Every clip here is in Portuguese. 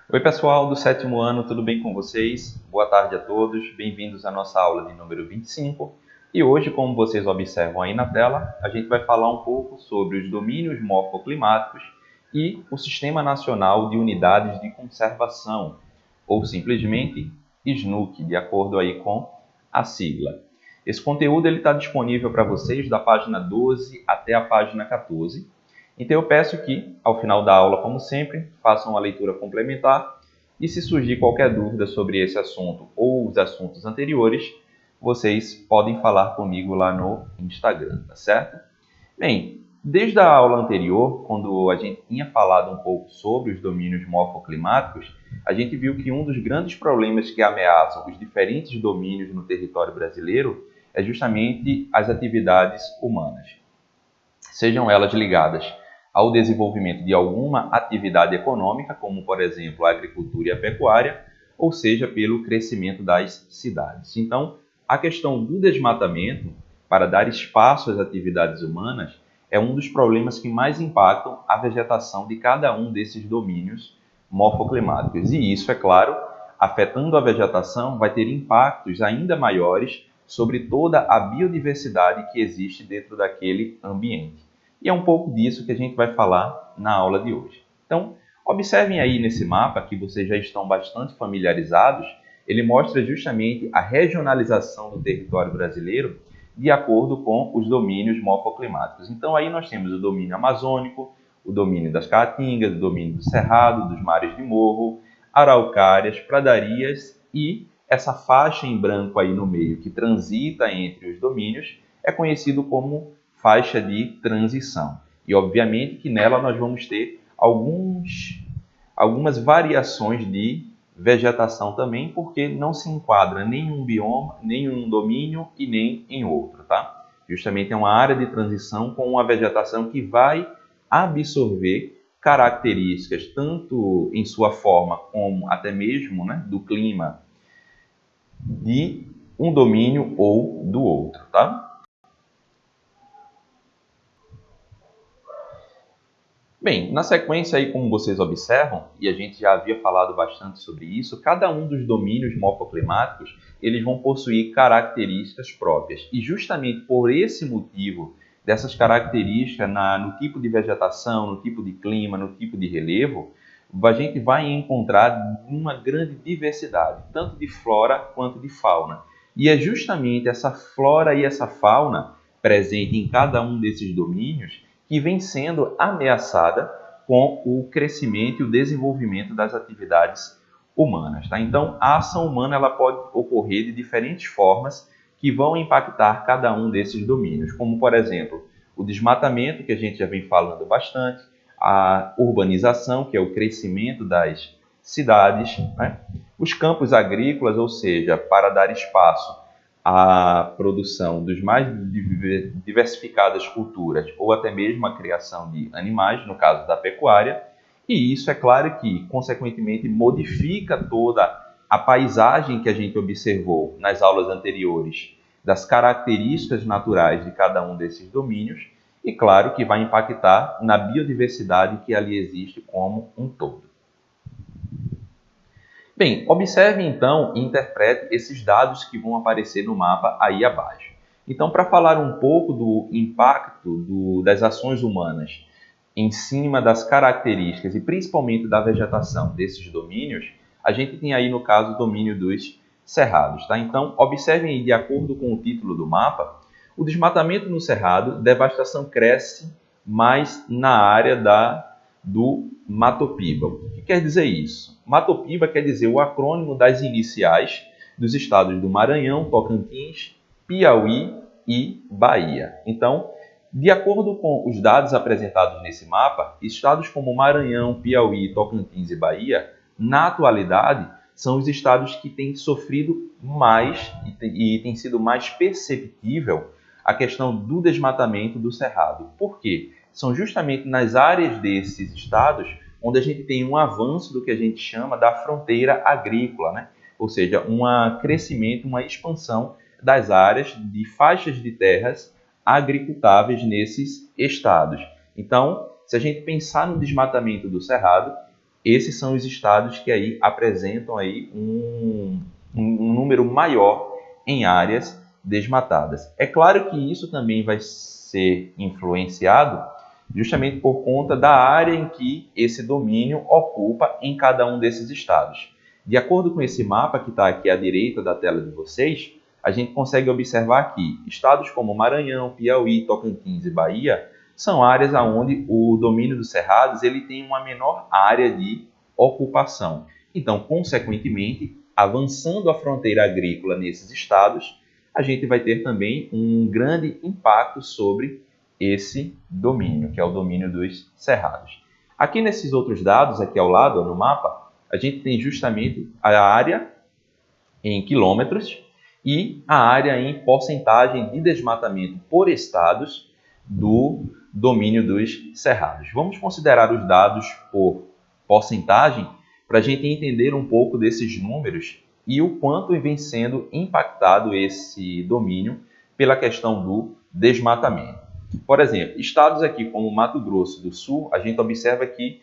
Oi, pessoal do sétimo ano, tudo bem com vocês? Boa tarde a todos, bem-vindos à nossa aula de número 25. E hoje, como vocês observam aí na tela, a gente vai falar um pouco sobre os domínios morfoclimáticos e o Sistema Nacional de Unidades de Conservação, ou simplesmente SNUC, de acordo aí com a sigla. Esse conteúdo está disponível para vocês da página 12 até a página 14. Então eu peço que, ao final da aula, como sempre, façam uma leitura complementar e se surgir qualquer dúvida sobre esse assunto ou os assuntos anteriores, vocês podem falar comigo lá no Instagram, tá certo? Bem, desde a aula anterior, quando a gente tinha falado um pouco sobre os domínios morfoclimáticos, a gente viu que um dos grandes problemas que ameaçam os diferentes domínios no território brasileiro é justamente as atividades humanas, sejam elas ligadas ao desenvolvimento de alguma atividade econômica, como, por exemplo, a agricultura e a pecuária, ou seja, pelo crescimento das cidades. Então, a questão do desmatamento, para dar espaço às atividades humanas, é um dos problemas que mais impactam a vegetação de cada um desses domínios morfoclimáticos. E isso, é claro, afetando a vegetação, vai ter impactos ainda maiores sobre toda a biodiversidade que existe dentro daquele ambiente. E é um pouco disso que a gente vai falar na aula de hoje. Então, observem aí nesse mapa, que vocês já estão bastante familiarizados, ele mostra justamente a regionalização do território brasileiro de acordo com os domínios morfoclimáticos. Então, aí nós temos o domínio amazônico, o domínio das caatingas, o domínio do cerrado, dos mares de morro, araucárias, pradarias e essa faixa em branco aí no meio que transita entre os domínios é conhecido como faixa de transição. E obviamente que nela nós vamos ter algumas variações de vegetação também, porque não se enquadra nem em um bioma, nem em um domínio e nem em outro, tá? Justamente é uma área de transição com uma vegetação que vai absorver características tanto em sua forma como até mesmo, né, do clima de um domínio ou do outro, tá? Bem, na sequência aí, como vocês observam, e a gente já havia falado bastante sobre isso, cada um dos domínios morfoclimáticos, eles vão possuir características próprias. E justamente por esse motivo, dessas características no tipo de vegetação, no tipo de clima, no tipo de relevo, a gente vai encontrar uma grande diversidade, tanto de flora quanto de fauna. E é justamente essa flora e essa fauna presente em cada um desses domínios que vem sendo ameaçada com o crescimento e o desenvolvimento das atividades humanas. Tá? Então, a ação humana ela pode ocorrer de diferentes formas que vão impactar cada um desses domínios, como, por exemplo, o desmatamento, que a gente já vem falando bastante, a urbanização, que é o crescimento das cidades, né? Os campos agrícolas, ou seja, para dar espaço a produção dos mais diversificadas culturas ou até mesmo a criação de animais, no caso da pecuária, e isso é claro que, consequentemente, modifica toda a paisagem que a gente observou nas aulas anteriores, das características naturais de cada um desses domínios, e claro que vai impactar na biodiversidade que ali existe como um todo. Bem, observe então e interprete esses dados que vão aparecer no mapa aí abaixo. Então, para falar um pouco do impacto das ações humanas em cima das características e principalmente da vegetação desses domínios, a gente tem aí no caso o domínio dos cerrados. Tá? Então, observem aí, de acordo com o título do mapa, o desmatamento no cerrado, devastação cresce mais na área do Matopiba. O que quer dizer isso? Matopiba quer dizer o acrônimo das iniciais dos estados do Maranhão, Tocantins, Piauí e Bahia. Então, de acordo com os dados apresentados nesse mapa, estados como Maranhão, Piauí, Tocantins e Bahia, na atualidade, são os estados que têm sofrido mais e tem sido mais perceptível a questão do desmatamento do cerrado. Por quê? São justamente nas áreas desses estados onde a gente tem um avanço do que a gente chama da fronteira agrícola, né? Ou seja, um crescimento, uma expansão das áreas de faixas de terras agricultáveis nesses estados. Então, se a gente pensar no desmatamento do cerrado, esses são os estados que aí apresentam aí um número maior em áreas desmatadas. É claro que isso também vai ser influenciado justamente por conta da área em que esse domínio ocupa em cada um desses estados. De acordo com esse mapa que está aqui à direita da tela de vocês, a gente consegue observar que estados como Maranhão, Piauí, Tocantins e Bahia são áreas onde o domínio dos cerrados ele tem uma menor área de ocupação. Então, consequentemente, avançando a fronteira agrícola nesses estados, a gente vai ter também um grande impacto sobre esse domínio, que é o domínio dos cerrados. Aqui nesses outros dados, aqui ao lado, no mapa, a gente tem justamente a área em quilômetros e a área em porcentagem de desmatamento por estados do domínio dos cerrados. Vamos considerar os dados por porcentagem para a gente entender um pouco desses números e o quanto vem sendo impactado esse domínio pela questão do desmatamento. Por exemplo, estados aqui como Mato Grosso do Sul, a gente observa que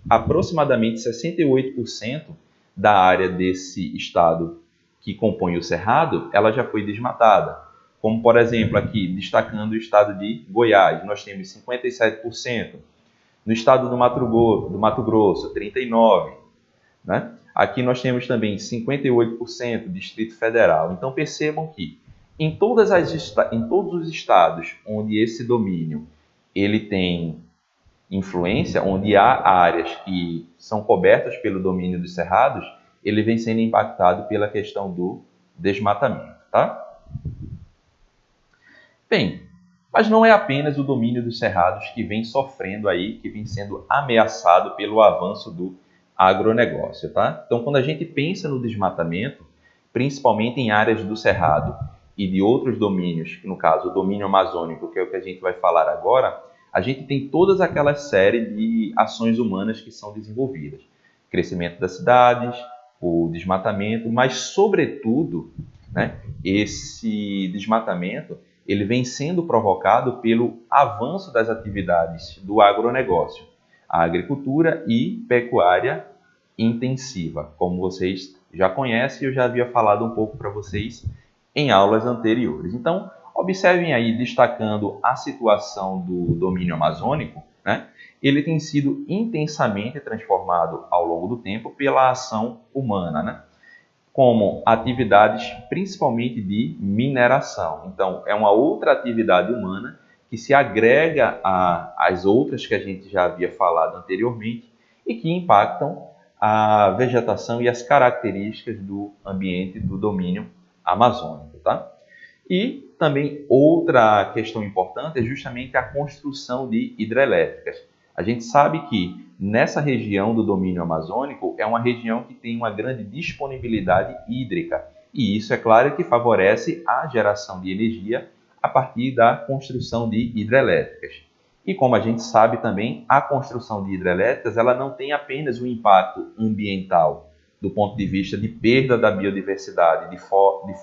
aproximadamente 68% da área desse estado que compõe o cerrado, ela já foi desmatada. Como, por exemplo, aqui, destacando o estado de Goiás, nós temos 57%. No estado do Mato Grosso, 39%. Né? Aqui nós temos também 58% Distrito Federal. Então percebam que em todos os estados onde esse domínio ele tem influência, onde há áreas que são cobertas pelo domínio dos cerrados, ele vem sendo impactado pela questão do desmatamento, tá? Bem, mas não é apenas o domínio dos cerrados que vem sofrendo aí, que vem sendo ameaçado pelo avanço do agronegócio, tá? Então, quando a gente pensa no desmatamento, principalmente em áreas do cerrado e de outros domínios, no caso o domínio amazônico, que é o que a gente vai falar agora, a gente tem todas aquelas séries de ações humanas que são desenvolvidas. Crescimento das cidades, o desmatamento, mas, sobretudo, né, esse desmatamento ele vem sendo provocado pelo avanço das atividades do agronegócio, a agricultura e pecuária intensiva, como vocês já conhecem, eu já havia falado um pouco para vocês em aulas anteriores. Então, observem aí, destacando a situação do domínio amazônico, né? Ele tem sido intensamente transformado ao longo do tempo pela ação humana, né? Como atividades principalmente de mineração. Então, é uma outra atividade humana que se agrega às outras que a gente já havia falado anteriormente e que impactam a vegetação e as características do ambiente do domínio amazônico, tá? E também outra questão importante é justamente a construção de hidrelétricas. A gente sabe que nessa região do domínio amazônico é uma região que tem uma grande disponibilidade hídrica e isso é claro que favorece a geração de energia a partir da construção de hidrelétricas. E como a gente sabe também, a construção de hidrelétricas ela não tem apenas um impacto ambiental do ponto de vista de perda da biodiversidade, de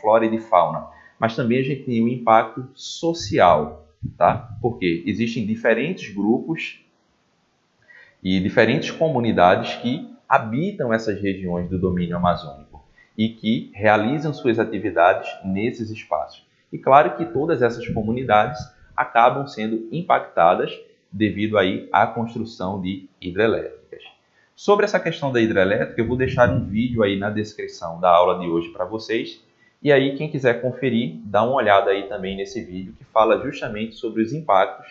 flora e de fauna, mas também a gente tem um impacto social, tá? Porque existem diferentes grupos e diferentes comunidades que habitam essas regiões do domínio amazônico e que realizam suas atividades nesses espaços. E claro que todas essas comunidades acabam sendo impactadas devido aí à construção de hidrelétricas. Sobre essa questão da hidrelétrica, eu vou deixar um vídeo aí na descrição da aula de hoje para vocês. E aí, quem quiser conferir, dá uma olhada aí também nesse vídeo que fala justamente sobre os impactos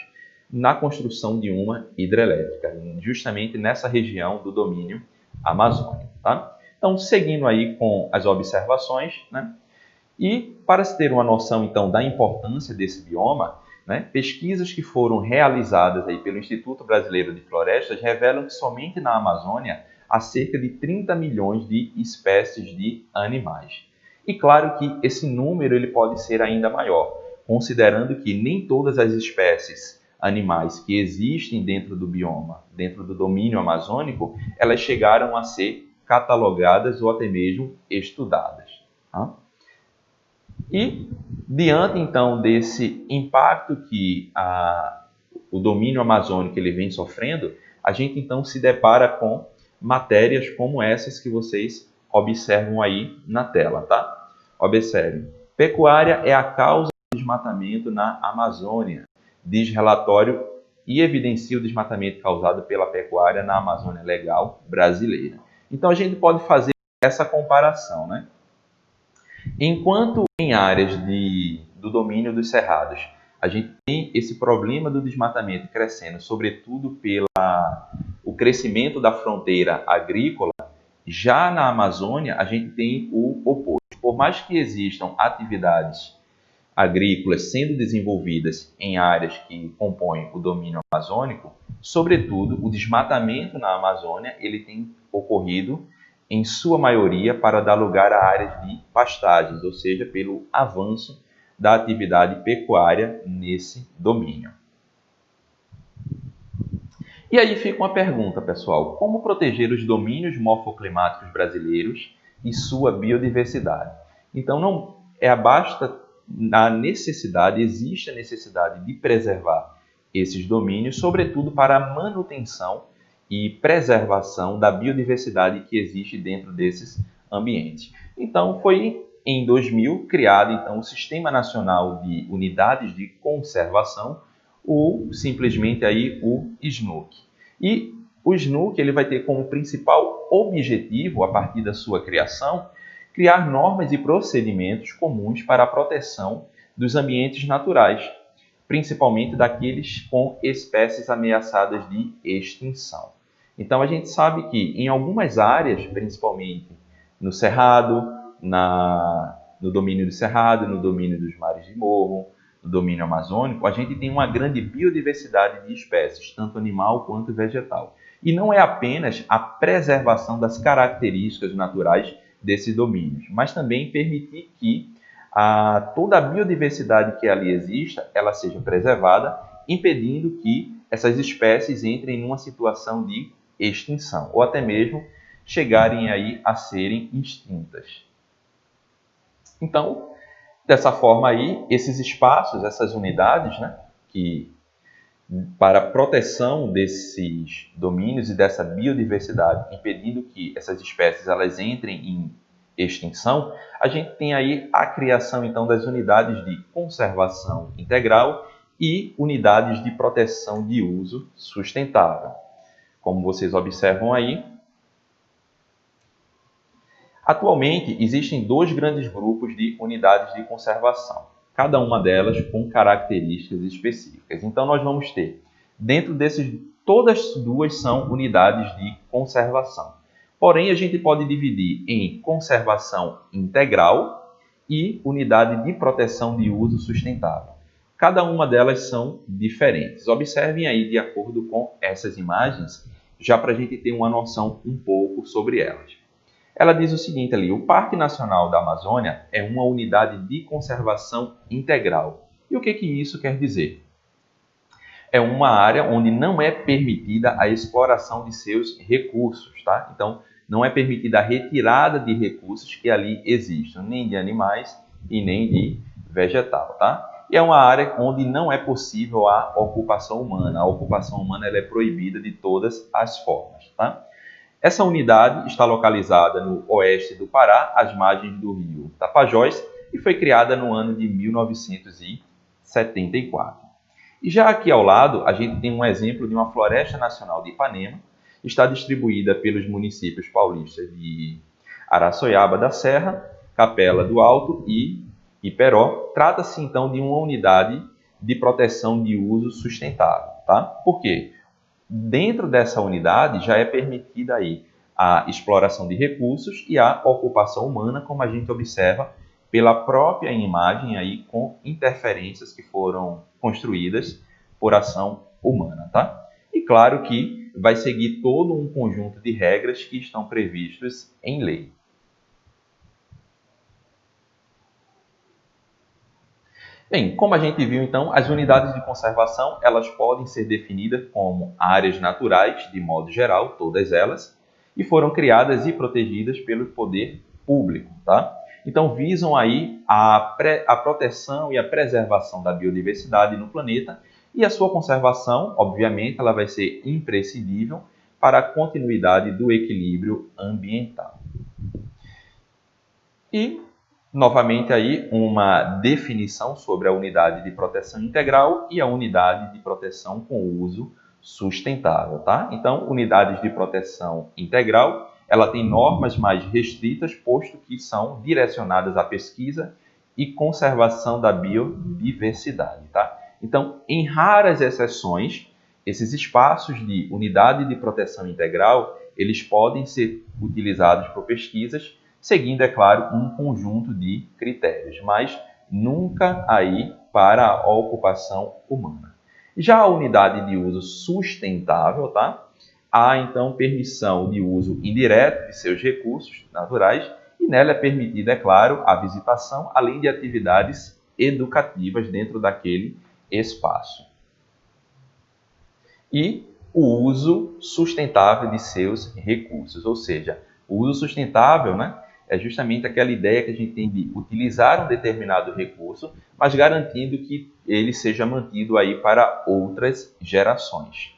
na construção de uma hidrelétrica, justamente nessa região do domínio amazônico, tá? Então, seguindo aí com as observações, né? E para se ter uma noção, então, da importância desse bioma, né? Pesquisas que foram realizadas aí pelo Instituto Brasileiro de Florestas revelam que somente na Amazônia há cerca de 30 milhões de espécies de animais. E claro que esse número ele pode ser ainda maior, considerando que nem todas as espécies animais que existem dentro do bioma, dentro do domínio amazônico, elas chegaram a ser catalogadas ou até mesmo estudadas. Tá? E, diante então desse impacto que o domínio amazônico ele vem sofrendo, a gente então se depara com matérias como essas que vocês observam aí na tela, tá? Observem. Pecuária é a causa do desmatamento na Amazônia, diz relatório e evidencia o desmatamento causado pela pecuária na Amazônia Legal brasileira. Então a gente pode fazer essa comparação, né? Enquanto em áreas do domínio dos cerrados, a gente tem esse problema do desmatamento crescendo, sobretudo pelo crescimento da fronteira agrícola, já na Amazônia a gente tem o oposto. Por mais que existam atividades agrícolas sendo desenvolvidas em áreas que compõem o domínio amazônico, sobretudo o desmatamento na Amazônia ele tem ocorrido em sua maioria para dar lugar a áreas de pastagens, ou seja, pelo avanço da atividade pecuária nesse domínio. E aí fica uma pergunta, pessoal: como proteger os domínios morfoclimáticos brasileiros e sua biodiversidade? Então, não basta a necessidade, existe a necessidade de preservar esses domínios, sobretudo para a manutenção e preservação da biodiversidade que existe dentro desses ambientes. Então, foi em 2000 criado então, o Sistema Nacional de Unidades de Conservação, ou simplesmente aí o SNUC. E o SNUC ele vai ter como principal objetivo, a partir da sua criação, criar normas e procedimentos comuns para a proteção dos ambientes naturais, principalmente daqueles com espécies ameaçadas de extinção. Então a gente sabe que em algumas áreas, principalmente no Cerrado, no domínio do Cerrado, no domínio dos mares de morro, no domínio amazônico, a gente tem uma grande biodiversidade de espécies, tanto animal quanto vegetal. E não é apenas a preservação das características naturais desses domínios, mas também permitir que toda a biodiversidade que ali exista, ela seja preservada, impedindo que essas espécies entrem em uma situação de extinção, ou até mesmo chegarem aí a serem extintas. Então, dessa forma aí, esses espaços, essas unidades, né, que para a proteção desses domínios e dessa biodiversidade, impedindo que essas espécies elas entrem em extinção, a gente tem aí a criação então das unidades de conservação integral e unidades de proteção de uso sustentável. Como vocês observam aí, atualmente existem dois grandes grupos de unidades de conservação, cada uma delas com características específicas. Então nós vamos ter, dentro desses, todas duas são unidades de conservação. Porém, a gente pode dividir em conservação integral e unidade de proteção de uso sustentável. Cada uma delas são diferentes. Observem aí de acordo com essas imagens, já para a gente ter uma noção um pouco sobre elas. Ela diz o seguinte ali: o Parque Nacional da Amazônia é uma unidade de conservação integral. E o que isso quer dizer? É uma área onde não é permitida a exploração de seus recursos, tá? Então, não é permitida a retirada de recursos que ali existam, nem de animais e nem de vegetal, tá? E é uma área onde não é possível a ocupação humana. A ocupação humana ela é proibida de todas as formas, tá? Essa unidade está localizada no oeste do Pará, às margens do rio Tapajós, e foi criada no ano de 1974. E já aqui ao lado, a gente tem um exemplo de uma floresta nacional de Ipanema, está distribuída pelos municípios paulistas de Araçoiaba da Serra, Capela do Alto e Iperó. Trata-se então de uma unidade de proteção de uso sustentável, tá? Por quê? Dentro dessa unidade já é permitida aí a exploração de recursos e a ocupação humana, como a gente observa pela própria imagem aí com interferências que foram construídas por ação humana, tá? E claro que vai seguir todo um conjunto de regras que estão previstas em lei. Bem, como a gente viu então, as unidades de conservação elas podem ser definidas como áreas naturais, de modo geral, todas elas, e foram criadas e protegidas pelo poder público, tá? Então visam aí a proteção e a preservação da biodiversidade no planeta E a sua conservação, obviamente, ela vai ser imprescindível para a continuidade do equilíbrio ambiental. E, novamente, aí uma definição sobre a unidade de proteção integral e a unidade de proteção com uso sustentável, tá? Então, unidades de proteção integral, ela tem normas mais restritas, posto que são direcionadas à pesquisa e conservação da biodiversidade, tá? Então, em raras exceções, esses espaços de unidade de proteção integral, eles podem ser utilizados por pesquisas, seguindo, é claro, um conjunto de critérios, mas nunca aí para a ocupação humana. Já a unidade de uso sustentável, tá? Há, então, permissão de uso indireto de seus recursos naturais e nela é permitida, é claro, a visitação, além de atividades educativas dentro daquele espaço. E o uso sustentável de seus recursos, ou seja, o uso sustentável, né, é justamente aquela ideia que a gente tem de utilizar um determinado recurso, mas garantindo que ele seja mantido aí para outras gerações.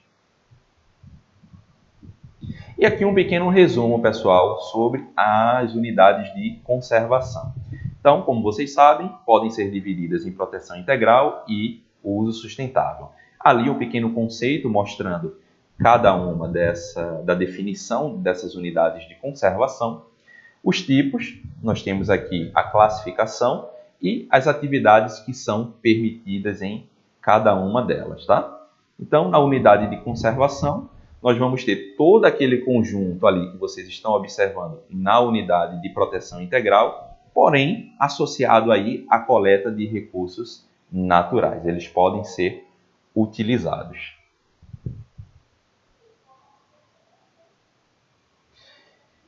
E aqui um pequeno resumo, pessoal, sobre as unidades de conservação. Então, como vocês sabem, podem ser divididas em proteção integral e uso sustentável. Ali um pequeno conceito mostrando cada uma da definição dessas unidades de conservação. Os tipos, nós temos aqui a classificação e as atividades que são permitidas em cada uma delas, tá? Então, na unidade de conservação, nós vamos ter todo aquele conjunto ali que vocês estão observando na unidade de proteção integral, porém associado aí à coleta de recursos naturais. Eles podem ser utilizados.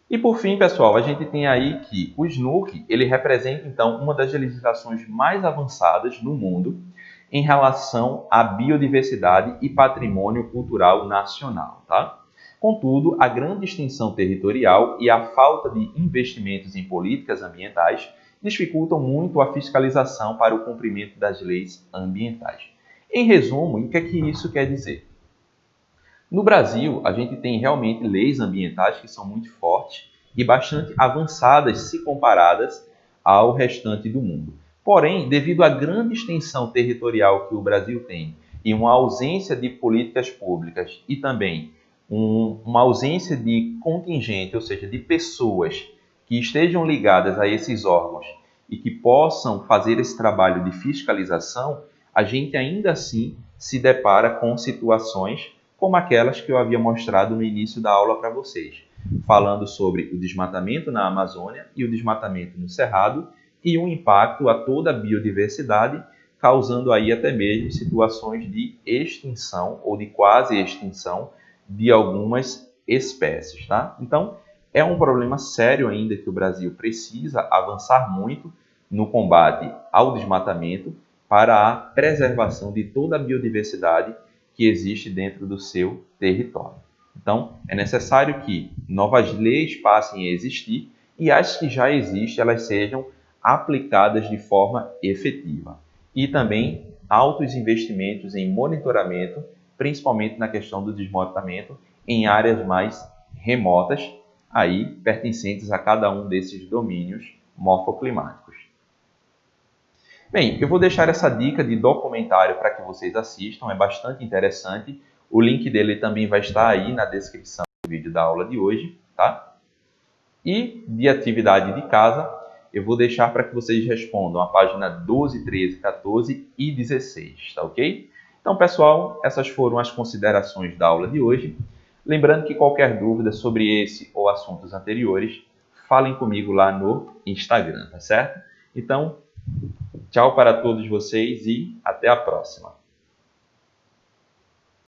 E por fim, pessoal, a gente tem aí que o SNUC, ele representa então uma das legislações mais avançadas no mundo em relação à biodiversidade e patrimônio cultural nacional, tá? Contudo, a grande extensão territorial e a falta de investimentos em políticas ambientais dificultam muito a fiscalização para o cumprimento das leis ambientais. Em resumo, o que é que isso quer dizer? No Brasil, a gente tem realmente leis ambientais que são muito fortes e bastante avançadas se comparadas ao restante do mundo. Porém, devido à grande extensão territorial que o Brasil tem e uma ausência de políticas públicas e também uma ausência de contingente, ou seja, de pessoas que estejam ligadas a esses órgãos e que possam fazer esse trabalho de fiscalização, a gente ainda assim se depara com situações como aquelas que eu havia mostrado no início da aula para vocês, falando sobre o desmatamento na Amazônia e o desmatamento no Cerrado e o impacto a toda a biodiversidade, causando aí até mesmo situações de extinção ou de quase extinção de algumas espécies, tá? Então, é um problema sério ainda que o Brasil precisa avançar muito no combate ao desmatamento para a preservação de toda a biodiversidade que existe dentro do seu território. Então, é necessário que novas leis passem a existir e as que já existem, elas sejam aplicadas de forma efetiva. E também altos investimentos em monitoramento, principalmente na questão do desmatamento, em áreas mais remotas, aí pertencentes a cada um desses domínios morfoclimáticos. Bem, eu vou deixar essa dica de documentário para que vocês assistam, é bastante interessante. O link dele também vai estar aí na descrição do vídeo da aula de hoje, tá? E de atividade de casa, eu vou deixar para que vocês respondam a página 12, 13, 14 e 16, tá ok? Então, pessoal, essas foram as considerações da aula de hoje. Lembrando que qualquer dúvida sobre esse ou assuntos anteriores, falem comigo lá no Instagram, tá certo? Então, tchau para todos vocês e até a próxima.